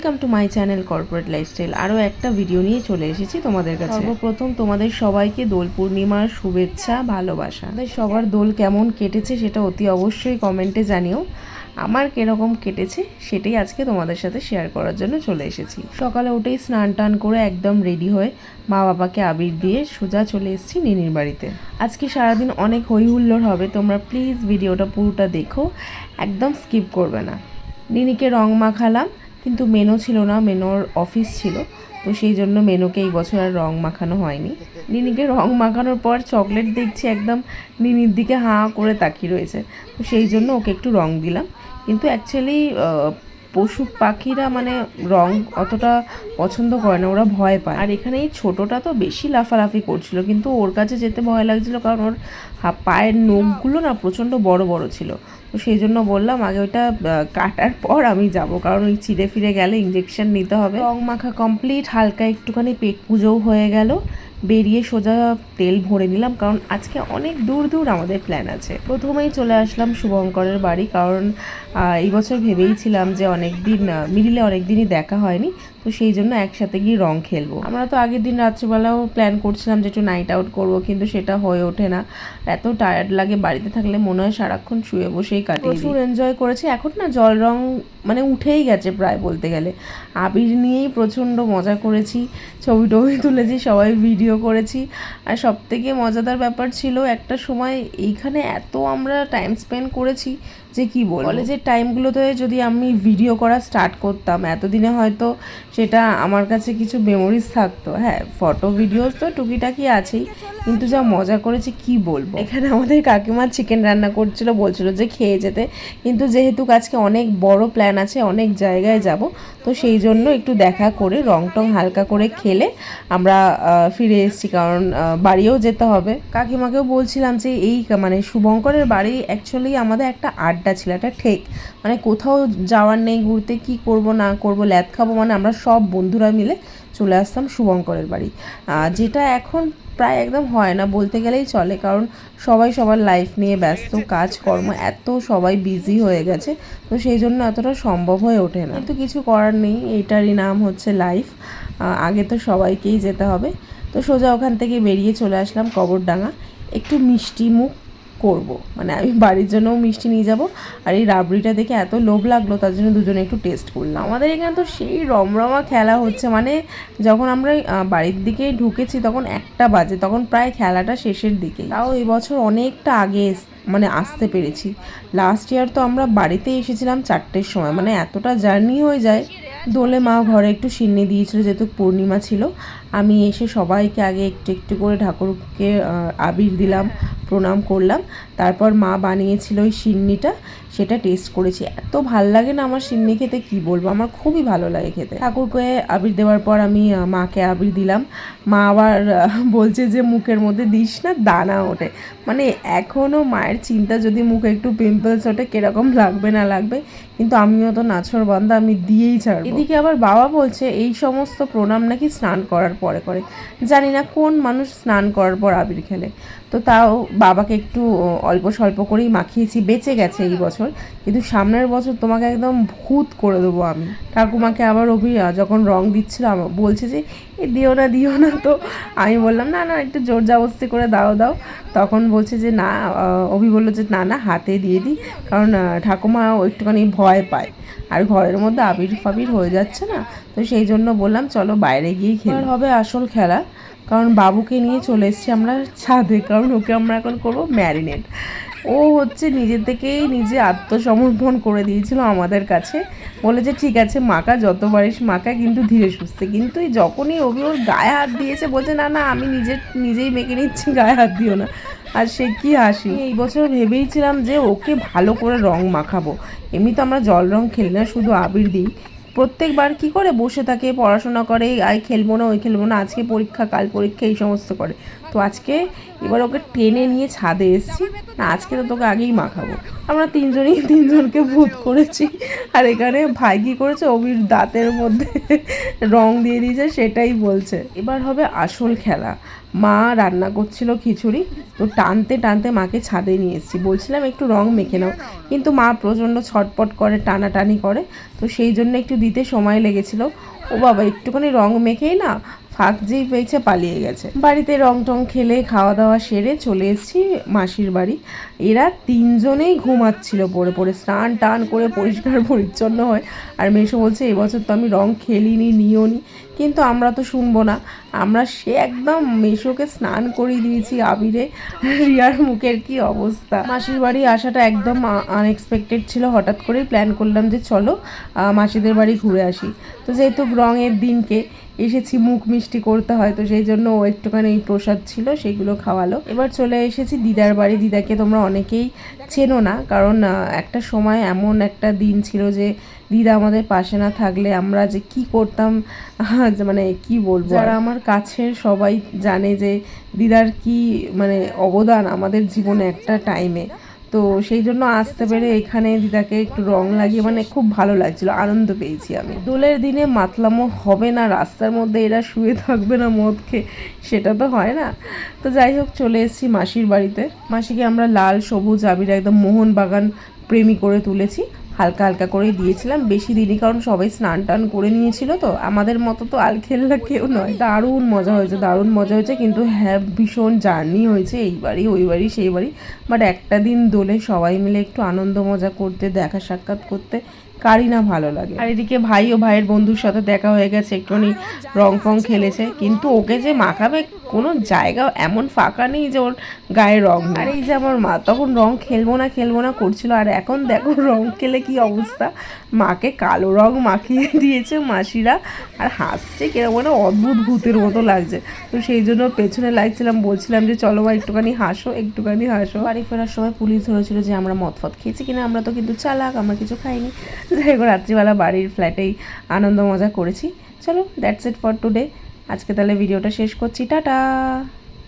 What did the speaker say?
Welcome to my channel corporate lifestyle. আরও একটা video নিয়ে চলে এসেছি তোমাদের কাছে। সর্বপ্রথম তোমাদের সবাইকে দোল পূর্ণিমার শুভেচ্ছা, ভালোবাসা। আমাদের সবার দোল কেমন কেটেছে সেটা অতি অবশ্যই কমেন্টে জানিও। আমার কীরকম কেটেছে সেটাই আজকে তোমাদের সাথে শেয়ার করার জন্য চলে এসেছি। সকালে উঠেই স্নান টান করে একদম রেডি হয়ে মা বাবাকে আবির দিয়ে সোজা চলে এসেছি নিনির বাড়িতে। আজকে সারাদিন অনেক হই হুল্লোড় হবে, তোমরা প্লিজ ভিডিওটা পুরোটা দেখো, একদম স্কিপ করবে না। নিনিকে রং মাখালাম, কিন্তু মেনো ছিল না, মেনোর অফিস ছিল, তো সেই জন্য মেনোকে এই বছর আর রং মাখানো হয়নি। নিনিকে রং মাখানোর পর চকলেট দেখছি একদম নিনির দিকে হাঁ করে তাকিয়ে রয়েছে, তো সেই জন্য ওকে একটু রং দিলাম। কিন্তু অ্যাকচুয়ালি পশু পাখিরা মানে রং অতটা পছন্দ করে না, ওরা ভয় পায়। আর এখানে এই ছোটোটা তো বেশি লাফালাফি করছিল, কিন্তু ওর কাছে যেতে ভয় লাগছিল, কারণ ওর পায়ের নখগুলো না প্রচণ্ড বড় বড় ছিল। তো সেই জন্য বললাম আগে ওইটা কাটার পর আমি যাব, কারণ ওই চিড়ে ফিরে গেলে ইঞ্জেকশন নিতে হবে। রং মাখা কমপ্লিট, হালকা একটুখানি পেট পুজোও হয়ে গেল। বেরিয়ে সোজা তেল ভরে নিলাম, কারণ আজকে অনেক দূর দূর আমাদের প্ল্যান আছে। প্রথমেই চলে আসলাম শুভঙ্করের বাড়ি, কারণ এই বছর ভেবেইছিলাম যে মিডিলে অনেক দিনই দেখা হয়নি, তো সেই জন্য একসাথে গিয়ে রং খেলবো। আমরা তো আগের দিন রাত্রিবেলাও প্ল্যান করছিলাম যে একটু নাইট আউট করবো, কিন্তু সেটা হয়ে ওঠে না। এত টায়ার্ড লাগে, বাড়িতে থাকলে মনে হয় সারাক্ষণ শুয়ে বসেই কাটিয়ে। প্রচুর এনজয় করেছি। এখন না জল রং মানে উঠেই গেছে প্রায় বলতে গেলে। আবির নিয়েই প্রচণ্ড মজা করেছি, ছবি টবি তুলেছি, সবাই ভিডিও করেছি। আর সবথেকে মজাদার ব্যাপার ছিল, একটা সময় এইখানে এত আমরা টাইম স্পেন্ড করেছি যে কি বলবো। কলেজের টাইমগুলোতে যদি আমি ভিডিও করা স্টার্ট করতাম এতদিনে, হয়তো সেটা আমার কাছে কিছু মেমোরিজ থাকতো। হ্যাঁ, ফটো ভিডিওস তো টুকিটাকি আছেই, কিন্তু যা মজা করেছি কি বলবো। এখানে আমাদের কাকিমা চিকেন রান্না করছিল, বলছিল যে খেয়ে যেতে, কিন্তু যেহেতু আজকে অনেক বড় প্ল্যান আছে, অনেক জায়গায় যাব, তো সেই জন্য একটু দেখা করে রং টং হালকা করে খেলে আমরা ফিরে এসেছি, কারণ বাড়িও যেতে হবে। কাকিমাকেও বলছিলাম যে এই মানে শুভঙ্করের বাড়ি অ্যাকচুয়ালি আমাদের একটা আড্ডা ছিল, একটা ঠেক, মানে কোথাও যাওয়ার নেই, ঘুরতে কি করব না করব, ল্যাদ খাবো, মানে আমরা সব বন্ধুরা মিলে চলে আসতাম শুভঙ্করের বাড়ি, যেটা এখন প্রায় একদম হয় না বলতে গেলেই চলে, কারণ সবাই সবার লাইফ নিয়ে ব্যস্ত, কাজকর্ম এত সবাই বিজি হয়ে গেছে, তো সেই জন্য এতটা সম্ভব হয়ে ওঠে না। কিন্তু কিছু করার নেই, এইটারই নাম হচ্ছে লাইফ। আগে তো সবাইকেই যেতে হবে। তো সোজা ওখান থেকে বেরিয়ে চলে আসলাম কবরডাঙ্গা। একটু মিষ্টি মুখ করব, মানে আমি বাড়ির জন্যও মিষ্টি নিয়ে যাব। আর এই রাবড়িটা দেখে এত লোভ লাগলো, তার জন্য দুজনে একটু টেস্ট করলাম। আমাদের এখানে তো সেই রমরমা খেলা হচ্ছে, মানে যখন আমরা বাড়ির দিকে ঢুকেছি তখন 1টা বাজে, তখন প্রায় খেলাটা শেষের দিকে। তাও এবছর অনেকটা আগে মানে আসতে পেরেছি। লাস্ট ইয়ার তো আমরা বাড়িতে এসেছিলাম 4টের সময়, মানে এতটা জার্নি হয়ে যায়। দোলে মা ঘরে একটু সিন্নি দিয়েছিল, যেহেতু পূর্ণিমা ছিল। আমি এসে সবাইকে আগে একটু একটু করে ঠাকুরকে আবির দিলাম, প্রণাম করলাম। তারপর মা বানিয়েছিল ওই সিন্নিটা, সেটা টেস্ট করেছি। এত ভাল লাগে না আমার সিন্নি খেতে, কি বলবো, আমার খুবই ভালো লাগে খেতে। ঠাকুরকে আবির দেওয়ার পর আমি মাকে আবির দিলাম। মা আবার বলছে যে মুখের মধ্যে দিস না, দানা ওঠে। মানে এখনও মায়ের চিন্তা, যদি মুখে একটু পিম্পলস ওঠে কীরকম লাগবে না লাগবে, কিন্তু আমিও তো নাছর বান্দা, আমি দিয়েই ছাড়ব। এদিকে আবার বাবা বলছে এই সমস্ত প্রণাম নাকি স্নান করার পরে করে। জানি না কোন মানুষ স্নান করার পর আবির খেলে, তো তাও বাবাকে একটু অল্প স্বল্প করেই মাখিয়েছি। বেঁচে গেছে এই বছর, কিন্তু সামনের বছর তোমাকে একদম ভূত করে দেবো আমি। ঠাকুমাকে আবার যখন রং দিচ্ছিল বলছে যে দিও না, তো আমি বললাম না না, একটু জোর জবরদস্তি করে দাও। তখন বলছে যে না, অভি বললো যে না হাতে দিয়ে দিই, কারণ ঠাকুমা একটুখানি ভয় পায়, আর ঘরের মধ্যে আবির ফাবির হয়ে যাচ্ছে না, তো সেই জন্য বললাম চলো বাইরে গিয়েই খেলা হবে আসল খেলা। কারণ বাবুকে নিয়ে চলে এসেছি আমরা ছাদে, কারণ ওকে আমরা এখন করবো ম্যারিনেট। ও হচ্ছে নিজে থেকেই নিজে আত্মসমর্পণ করে দিয়েছিল আমাদের কাছে, বলে যে ঠিক আছে মাকা, যত পারিস মাকা, কিন্তু ধীরে সুস্থে। কিন্তু যখনই ওর গায়ে হাত দিয়েছে, বলছে না আমি নিজেই মেখে নিচ্ছি, গায়ে হাত দিও না। আর সে কি হাসি। এই বছর ভেবেইছিলাম যে ওকে ভালো করে রং মাখাবো। এমনি তো আমরা জল রং খেলি না, শুধু আবির দিই। প্রত্যেকবার কি করে বসে থাকে, পড়াশোনা করে, আই খেলবো না ওই খেলবো না, আজকে পরীক্ষা কাল পরীক্ষা, এই সমস্ত করে। তো আজকে এবার ওকে টেনে নিয়ে ছাদে এসেছি, না আজকে তো তোকে আগেই মাখাবো। আমরা তিনজনই তিনজনকে ভূত করেছি। আর এখানে ভাই কী করেছে, অবির দাঁতের মধ্যে রং দিয়ে দিয়েছে, সেটাই বলছে। এবার হবে আসল খেলা। মা রান্না করছিল খিচুড়ি, তো টানতে টানতে মাকে ছাদে নিয়ে এসেছি, বলছিলাম একটু রং মেখে নাও, কিন্তু মা প্রচণ্ড ছটপট করে, টানাটানি করে, তো সেই জন্য একটু দিতে সময় লেগেছিল। ও বাবা, একটুখানি রং মেখেই না ফাঁক যেই পেয়েছে পালিয়ে গেছে। বাড়িতে রং টং খেলে খাওয়া দাওয়া সেরে চলে এসেছি মাসির বাড়ি। এরা তিনজনেই ঘুমাচ্ছিল পড়ে পড়ে, স্নান টান করে পরিষ্কার পরিচ্ছন্ন হয়। আর মেসো বলছে এবছর তো আমি রং খেলিনি, নিও নি, কিন্তু আমরা তো শুনবো না। আমরা সে একদম মেসোকে স্নান করিয়ে দিয়েছি আবিরে। রিয়ার মুখের কি অবস্থা। মাসির বাড়ি আসাটা একদম আনএক্সপেক্টেড ছিল, হঠাৎ করেই প্ল্যান করলাম যে চলো মাসিদের বাড়ি ঘুরে আসি। তো যেহেতু রঙের দিনকে এসেছি, মুখ মিষ্টি করতে হয়, তো সেই জন্য ও একটুখানি প্রসাদ ছিল সেগুলো খাওয়ালো। এবার চলে এসেছি দিদার বাড়ি। দিদাকে তোমরা অনেকেই চেনো না, কারণ একটা সময় এমন একটা দিন ছিল যে দিদা আমাদের পাশে না থাকলে আমরা যে কি করতাম, মানে কি বলবো। যারা আমার কাছের সবাই জানে যে দিদার কি মানে অবদান আমাদের জীবনে একটা টাইমে। তো সেই জন্য আসতে পেরে এখানে দিদাকে একটু রং লাগিয়ে মানে খুব ভালো লাগছিল, আনন্দ পেয়েছি আমি। দোলের দিনে মাতলামো হবে না, রাস্তার মধ্যে এরা শুয়ে থাকবে না মদ খেয়ে, সেটা তো হয় না। তো যাই হোক, চলে এসেছি মাসির বাড়িতে। মাসিকে আমরা লাল সবুজ আবির একদম মোহনবাগান প্রেমী করে তুলেছি, হালকা হালকা করেই দিয়েছিলাম, বেশি দিনই, কারণ সবাই স্নান টান করে নিয়েছিল, তো আমাদের মতো তো আলখেল্লা কেউ নয়। দারুণ মজা হয়েছে, দারুণ মজা হয়েছে, কিন্তু হ্যাঁ ভীষণ জার্নি হয়েছে, এই বাড়ি ওই বাড়ি সেই বাড়ি। বাট একটা দিন দোলে সবাই মিলে একটু আনন্দ মজা করতে, দেখা সাক্ষাৎ করতে কারই না ভালো লাগে। আর এদিকে ভাই ও ভাইয়ের বন্ধুর সাথে দেখা হয়ে গেছে, একটুখানি রং ফং খেলেছে, কিন্তু ওকে যে মাখাবে কোনো জায়গা এমন ফাঁকা নেই যে ওর গায়ে রং। আর এই যে আমার মা তখন রং খেলবো না করছিল, আর এখন দেখো রং খেলে কি অবস্থা। মাকে কালো রং মাখিয়ে দিয়েছে মাসিরা, আর হাসছে কিরকম মানে অদ্ভুত ভূতের মতো লাগছে। তো সেই জন্য পেছনে লাগছিলাম, বলছিলাম যে চলো মা একটুখানি হাসো, একটুখানি হাসো। বাড়ি ফেরার সময় পুলিশ ধরেছিল যে আমরা মদ ফদ খেয়েছি কিনা, আমরা তো কিন্তু চালাক, আমরা কিছু খাইনি। যাই হোক, রাত্রিবেলা বাড়ির ফ্ল্যাটেই আনন্দ মজা করেছি। চলো, দ্যাটস ইট ফর টুডে। আজকে তাহলে ভিডিওটা শেষ করছি, টাটা।